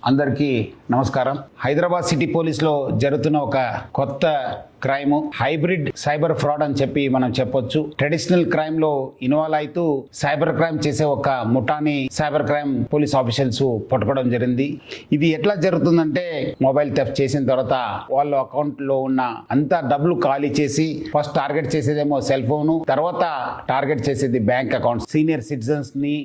అందరికీ నమస్కారం. హైదరాబాద్ సిటీ పోలీస్లో జరుగుతున్న ఒక కొత్త క్రైమ్ హైబ్రిడ్ సైబర్ ఫ్రాడ్ అని చెప్పి మనం చెప్పొచ్చు. ట్రెడిషనల్ క్రైమ్ లో ఇన్వాల్వ్ అవుతూ సైబర్ క్రైమ్ చేసే ఒక ముఠాని సైబర్ క్రైమ్ పోలీస్ ఆఫీషియల్స్ పట్టుకోవడం జరిగింది. ఇది ఎట్లా జరుగుతుందంటే, మొబైల్ థెఫ్ట్ చేసిన తర్వాత వాళ్ళ అకౌంట్ లో ఉన్న అంత డబ్బులు ఖాళీ చేసి ఫస్ట్ టార్గెట్ చేసేదేమో సెల్ ఫోన్, తర్వాత టార్గెట్ చేసేది బ్యాంక్ అకౌంట్. సీనియర్ సిటిజన్స్ ని,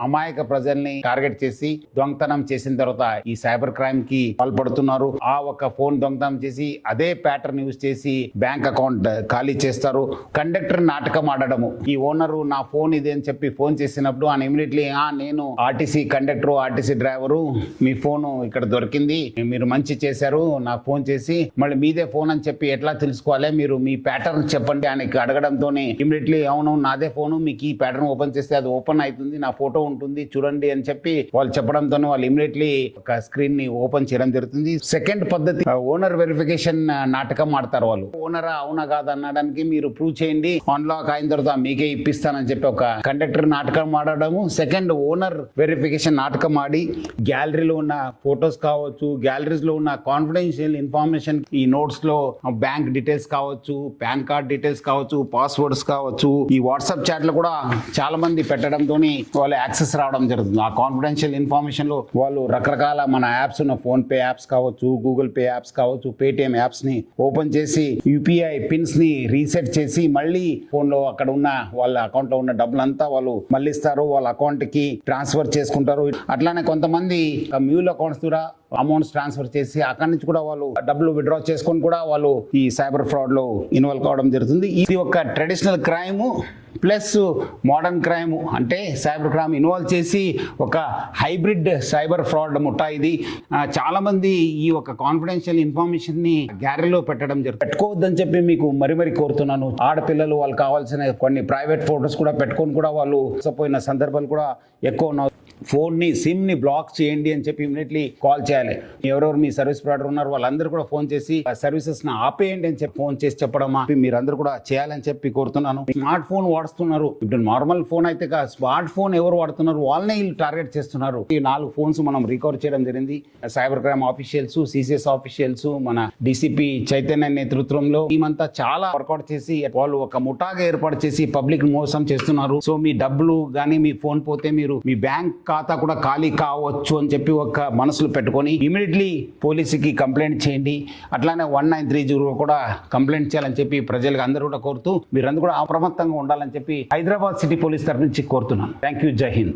అమాయక ప్రజల్ని టార్గెట్ చేసి దొంగతనం చేసిన తర్వాత ఈ సైబర్ క్రైమ్ కి పాల్పడుతున్నారు. ఆ ఒక ఫోన్ దొంగతనం చేసి అదే ప్యాటర్న్ యూజ్ చేసి బ్యాంక్ అకౌంట్ ఖాళీ చేస్తారు. కండక్టర్ నాటకం ఆడడము, ఈ ఓనరు నా ఫోన్ ఇది అని చెప్పి ఫోన్ చేసినప్పుడు ఆయన ఇమీడియట్లీ నేను ఆర్టీసీ కండక్టర్, ఆర్టీసీ డ్రైవరు, మీ ఫోన్ ఇక్కడ దొరికింది, మీరు మంచి చేశారు, నాకు ఫోన్ చేసి మళ్ళీ మీదే ఫోన్ అని చెప్పి ఎట్లా తెలుసుకోవాలి, మీరు మీ ప్యాటర్న్ చెప్పండి ఆయనకి అడగడంతో ఇమీడియట్లీ అవును నాదే ఫోన్, మీకు ఈ ప్యాటర్న్ ఓపెన్ చేస్తే అది ఓపెన్ అవుతుంది, నా ఫోటో ఉంటుంది చూడండి అని చెప్పి వాళ్ళు చెప్పడంతో వాళ్ళు ఇమీడియట్లీ ఒక స్క్రీన్ ని ఓపెన్ చేయడం జరుగుతుంది. సెకండ్ పద్ధతి ఓనర్ వెరిఫికేషన్ నాటకం ఆడతారు. వాళ్ళు ఓనరా అవునా కాదు అనడానికి మీరు ప్రూవ్ చేయండి, అన్లాక్ అయిన తర్వాత మీకే ఇప్పిస్తానని చెప్పి ఒక కండక్టర్ నాటకం ఆడడము. సెకండ్ ఓనర్ వెరిఫికేషన్ నాటకం ఆడి గ్యాలరీలో ఉన్న ఫొటోస్ కావచ్చు, గ్యాలరీస్ లో ఉన్న కాన్ఫిడెన్షియల్ ఇన్ఫర్మేషన్, ఈ నోట్స్ లో బ్యాంక్ డీటెయిల్స్ కావచ్చు, పాన్ కార్డ్ డీటెయిల్స్ కావచ్చు, పాస్వర్డ్స్ కావచ్చు, ఈ వాట్సాప్ చాట్ లో కూడా చాలా మంది పెట్టడంతో వాళ్ళు యాక్సెస్ రావడం జరుగుతుంది. ఆ కాన్ఫిడెన్షియల్ ఇన్ఫర్మేషన్ లో వాళ్ళు రకరకాల మన యాప్స్ ఉన్న ఫోన్ పే యాప్స్ కావచ్చు, గూగుల్ పే యాప్స్ కావచ్చు, పేటిఎం యాప్స్ ని ఓపెన్ చేసి యూపీఐ పిన్స్ ని రీసెట్ చేసి మళ్ళీ ఫోన్ లో అక్కడ ఉన్న వాళ్ళ అకౌంట్ లో ఉన్న డబ్బులంతా వాళ్ళు మళ్ళీ ఇస్తారు, వాళ్ళ అకౌంట్ కి ట్రాన్స్ఫర్ చేసుకుంటారు. అట్లానే కొంతమంది మ్యూల్ అకౌంట్స్ ద్వారా అమౌంట్స్ ట్రాన్స్ఫర్ చేసి అక్కడి నుంచి కూడా వాళ్ళు డబ్బులు విత్డ్రా చేసుకొని కూడా వాళ్ళు ఈ సైబర్ ఫ్రాడ్ లో ఇన్వాల్వ్ కావడం జరుగుతుంది. ఇది ఒక traditional crime plus modern crime, అంటే సైబర్ క్రైమ్ ఇన్వాల్వ్ చేసి ఒక హైబ్రిడ్ సైబర్ ఫ్రాడ్ ముఠా ఇది. చాలా మంది ఈ ఒక కాన్ఫిడెన్షియల్ ఇన్ఫర్మేషన్ ని గ్యాలరీలో పెట్టడం జరుగుతుంది. పెట్టుకోవద్దని చెప్పి మీకు మరీ కోరుతున్నాను. ఆడపిల్లలు వాళ్ళు కావాల్సిన కొన్ని ప్రైవేట్ ఫోటోస్ కూడా పెట్టుకొని కూడా వాళ్ళు మోసపోయిన సందర్భాలు కూడా ఎక్కువ ఉన్నాయి. ఫోన్ ని సిమ్ ని బ్లాక్ చేయండి అని చెప్పి ఇమీడియట్లీ కాల్ చేయాలి. ఎవరెవరు మీ సర్వీస్ ప్రొవైడర్ ఉన్నారు వాళ్ళందరూ కూడా ఫోన్ చేసి సర్వీసెస్ ని ఆపేయండి అని చెప్పి ఫోన్ చేసి చెప్పడం మీరందరూ కూడా చేయాలని చెప్పి కోరుతున్నాను. స్మార్ట్ ఫోన్ వాడుతున్నారు, ఇప్పుడు నార్మల్ ఫోన్ అయితే స్మార్ట్ ఫోన్ ఎవరు వాడుతున్నారు వాళ్ళనే వీళ్ళు టార్గెట్ చేస్తున్నారు. ఈ 4 ఫోన్స్ మనం రికవర్ చేయడం జరిగింది. Cyber crime officials, CCS officials, మన డిసిపి చైతన్య నేతృత్వంలో టీమంతా చాలా వర్కౌట్ చేసి వాళ్ళు ఒక ముఠాగా ఏర్పాటు చేసి పబ్లిక్ మోసం చేస్తున్నారు. సో మీ డబ్బులు కానీ మీ ఫోన్ పోతే మీరు మీ బ్యాంక్ ఖాతా కూడా ఖాళీ కావచ్చు అని చెప్పి ఒక మనసులో పెట్టుకొని ఇమీడియట్లీ పోలీసుకి కంప్లైంట్ చేయండి. అట్లానే 1930 కూడా కంప్లైంట్ చేయాలని చెప్పి ప్రజలకు అందరూ కూడా కోరుతూ మీరందరూ కూడా అప్రమత్తంగా ఉండాలని చెప్పి హైదరాబాద్ సిటీ పోలీస్ తరఫు నుంచి కోరుతున్నాను. Thank you. జై హింద్.